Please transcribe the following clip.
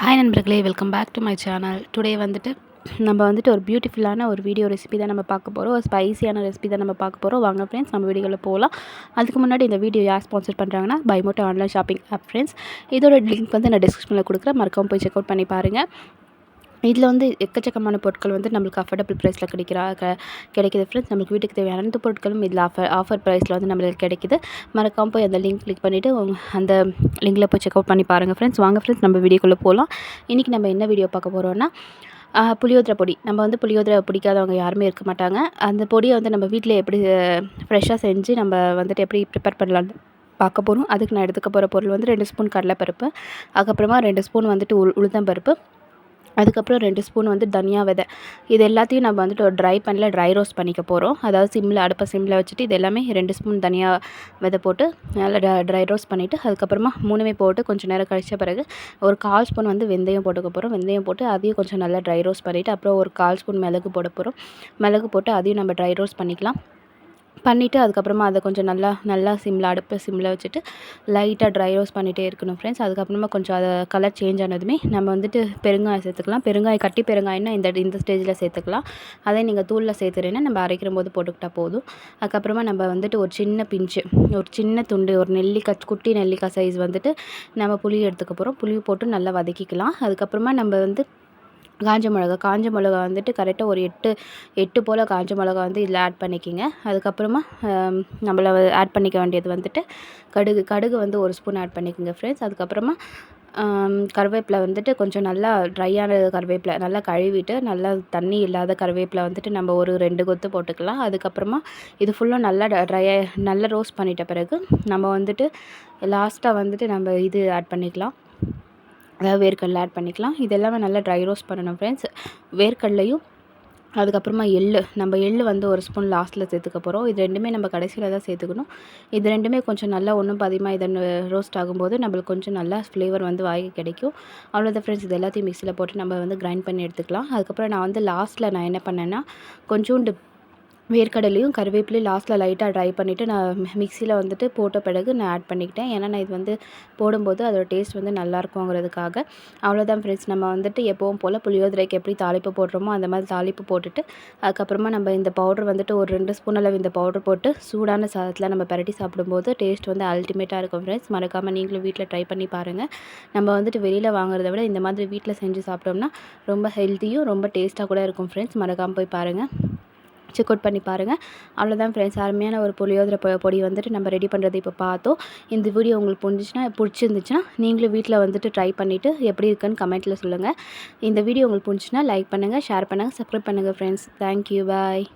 Hi நண்பர்களே, welcome back to my channel. Today வந்துட்டு நம்ம வந்துட்டு ஒரு பியூட்டிஃபுல்லான ஒரு வீடியோ ரெசிபி தான் நம்ம பார்க்க போகிறோம். ஒரு ஸ்பைசியான ரெசிபி தான் நம்ம பார்க்க போகிறோம். வாங்க ஃப்ரெண்ட்ஸ், நம்ம வீடியோவில் போகலாம். அதுக்கு முன்னாடி இந்த வீடியோ யார் ஸ்பான்சர் பண்ணுறாங்கன்னா பைமோட்டோ ஆன்லைன் ஷாப்பிங் ஆப் ஃப்ரெண்ட்ஸ். இதோட லிங்க் வந்து நான் டிஸ்கிரிப்ஷனில் கொடுக்குறேன். மறக்காம போய் செக் அவுட் பண்ணி பாருங்கள். இதில் வந்து எக்கச்சக்கமான பொருட்கள் வந்து நம்மளுக்கு அஃபோர்டபுள் ப்ரைஸில் கிடைக்கிது ஃப்ரெண்ட்ஸ். நம்மளுக்கு வீட்டுக்கு தேவையான அனைத்து பொருட்களும் இதில் ஆஃபர் ப்ரைஸில் வந்து நம்மளுக்கு கிடைக்கிது. மறக்காமல் போய் அந்த லிங்க் கிளிக் பண்ணிவிட்டு அந்த லிங்கில் போய் செக் அவுட் பண்ணி பாருங்கள் ஃப்ரெண்ட்ஸ். வாங்க ஃப்ரெண்ட்ஸ், நம்ம வீடியோக்குள்ளே போகலாம். இன்றைக்கி நம்ம என்ன வீடியோ பார்க்க போகிறோன்னா புளியோதரை பொடி. நம்ம வந்து புளியோதரை பிடிக்காதவங்க யாருமே இருக்க மாட்டாங்க. அந்த பொடியை வந்து நம்ம வீட்டில் எப்படி ஃப்ரெஷ்ஷாக செஞ்சு நம்ம வந்துட்டு எப்படி ப்ரிப்பேர் பண்ணலான்னு பார்க்க போகிறோம். அதுக்கு நான் எடுத்துக்க போகிற பொருள் வந்து 2 ஸ்பூன் கடலைப்பருப்பு, அதுக்கப்புறமா 2 ஸ்பூன் வந்துட்டு உளுத்தம்பருப்பு, அதுக்கப்புறம் 2 ஸ்பூன் வந்து தனியா விதை. இது எல்லாத்தையும் நம்ம வந்துட்டு ஒரு ட்ரை ரோஸ்ட் பண்ணிக்க போகிறோம். அதாவது அடுப்பை சிம்மில் வச்சுட்டு இது எல்லாமே 2 ஸ்பூன் தனியா விதை போட்டு நல்லா ட்ரை ரோஸ்ட் பண்ணிவிட்டு, அதுக்கப்புறமா 3மே போட்டு கொஞ்சம் நேரம் கழித்த பிறகு ஒரு 1/4 ஸ்பூன் வந்து வெந்தயம் போட்டுக்க போகிறோம். வெந்தயம் போட்டு அதையும் கொஞ்சம் நல்லா ட்ரை ரோஸ்ட் பண்ணிவிட்டு, அப்புறம் ஒரு 1/4 ஸ்பூன் மிளகு போட போகிறோம். மிளகு போட்டு அதையும் நம்ம ட்ரை ரோஸ்ட் பண்ணிக்கலாம். பண்ணிவிட்டு அதுக்கப்புறமா அதை கொஞ்சம் நல்லா அடுப்பை சிம்மில் வச்சுட்டு லைட்டாக ட்ரை ரோஸ்ட் பண்ணிகிட்டே இருக்கணும் ஃப்ரெண்ட்ஸ். அதுக்கப்புறமா கொஞ்சம் அதை கலர் சேஞ்ச் ஆனதுமே நம்ம வந்துட்டு பெருங்காயம் சேர்த்துக்கலாம். கட்டி பெருங்காயம்னா இந்த ஸ்டேஜில் சேர்த்துக்கலாம். அதே நீங்கள் தூளில் சேர்த்துறேன்னா நம்ம அரைக்கிற போது போட்டுக்கிட்டால் போதும். அதுக்கப்புறமா நம்ம வந்துட்டு ஒரு சின்ன துண்டு, ஒரு குட்டி நெல்லிக்காய் சைஸ் வந்துட்டு நம்ம புளி எடுத்துக்க போகிறோம். புளி போட்டு நல்லா வதக்கிக்கலாம். அதுக்கப்புறமா நம்ம வந்து காஞ்ச மிளகா வந்துட்டு கரெக்டாக ஒரு 8 போல் காஞ்ச மிளகா வந்து இதில் ஆட் பண்ணிக்கிங்க. அதுக்கப்புறமா நம்மள ஆட் பண்ணிக்க வேண்டியது வந்துட்டு கடுகு வந்து 1 ஸ்பூன் ஆட் பண்ணிக்கோங்க ஃப்ரெண்ட்ஸ். அதுக்கப்புறமா கருவேப்பிலை வந்துட்டு கொஞ்சம் நல்லா ட்ரையான கருவேப்பிலை நல்லா கழுவிட்டு, நல்லா தண்ணி இல்லாத கருவேப்பிலை வந்துட்டு நம்ம ஒரு 2 கொத்து போட்டுக்கலாம். அதுக்கப்புறமா இது ஃபுல்லும் நல்லா ரோஸ்ட் பண்ணிட்ட பிறகு நம்ம வந்துட்டு லாஸ்ட்டாக வந்துட்டு நம்ம இது ஆட் பண்ணிக்கலாம். அதாவது வேர்க்கடலை ஆட் பண்ணிக்கலாம். இது எல்லாமே நல்லா ட்ரை ரோஸ்ட் பண்ணணும் ஃப்ரெண்ட்ஸ். வேர்க்கடலையும் அதுக்கப்புறமா எள்ளு வந்து 1 ஸ்பூன் லாஸ்ட்டில் சேர்த்துக்க போகிறோம். இது 2மே நம்ம கடைசியில் தான் சேர்த்துக்கணும். இது 2மே கொஞ்சம் நல்லா ஒன்றும் பாதியமாக இதை ரோஸ்ட் ஆகும்போது நம்மளுக்கு கொஞ்சம் நல்லா ஃப்ளேவர் வந்து வாய்க்கு கிடைக்கும். அவ்வளோதான் ஃப்ரெண்ட்ஸ். இது எல்லாத்தையும் மிக்ஸியில் போட்டு நம்ம வந்து கிரைண்ட் பண்ணி எடுத்துக்கலாம். அதுக்கப்புறம் நான் வந்து லாஸ்ட்டில் நான் என்ன பண்ணேன்னா கொஞ்சோண்டு வேர்க்கடலையும் கருவேப்பிலையும் லாஸ்ட்டில் லைட்டாக ட்ரை பண்ணிவிட்டு நான் மிக்ஸியில் வந்துட்டு போட்ட பிறகு நான் ஆட் பண்ணிக்கிட்டேன். ஏன்னா நான் இது வந்து போடும்போது அதோட டேஸ்ட் வந்து நல்லாயிருக்குங்கிறதுக்காக. அவ்வளோதான் ஃப்ரெண்ட்ஸ். நம்ம வந்துட்டு எப்பவும் போல் புளியோதரைக்கு எப்படி தாளிப்பு போடுறோமோ அந்த மாதிரி தாளிப்பு போட்டுட்டு, அதுக்கப்புறமா நம்ம இந்த பவுடர் வந்துட்டு ஒரு 2 ஸ்பூன் அளவு இந்த பவுடர் போட்டு சூடான சாதத்தில் நம்ம பிரட்டி சாப்பிடும்போது டேஸ்ட் வந்து அல்டிமேட்டாக இருக்கும் ஃப்ரெண்ட்ஸ். மறக்காமல் நீங்களும் வீட்டில் ட்ரை பண்ணி பாருங்கள். நம்ம வந்துட்டு வெளியில் வாங்குறத விட இந்த மாதிரி வீட்டில் செஞ்சு சாப்பிட்டோம்னா ரொம்ப ஹெல்த்தியும் ரொம்ப டேஸ்ட்டாக கூட இருக்கும் ஃப்ரெண்ட்ஸ். மறக்காமல் போய் பாருங்கள், செக் அவுட் பண்ணி பாருங்கள். அவ்வளோதான் ஃப்ரெண்ட்ஸ். அருமையான ஒரு புளியோதரை பொடி வந்துட்டு நம்ம ரெடி பண்ணுறது இப்போ பார்த்தோம். இந்த வீடியோ உங்களுக்கு பிடிச்சிருந்துச்சுன்னா நீங்களும் வீட்டில் வந்துட்டு ட்ரை பண்ணிவிட்டு எப்படி இருக்குன்னு கமெண்ட்டில் சொல்லுங்கள். இந்த வீடியோ உங்களுக்கு பிடிச்சின்னா லைக் பண்ணுங்கள், ஷேர் பண்ணுங்கள், சப்ஸ்கிரைப் பண்ணுங்கள் ஃப்ரெண்ட்ஸ். தேங்க்யூ, பாய்.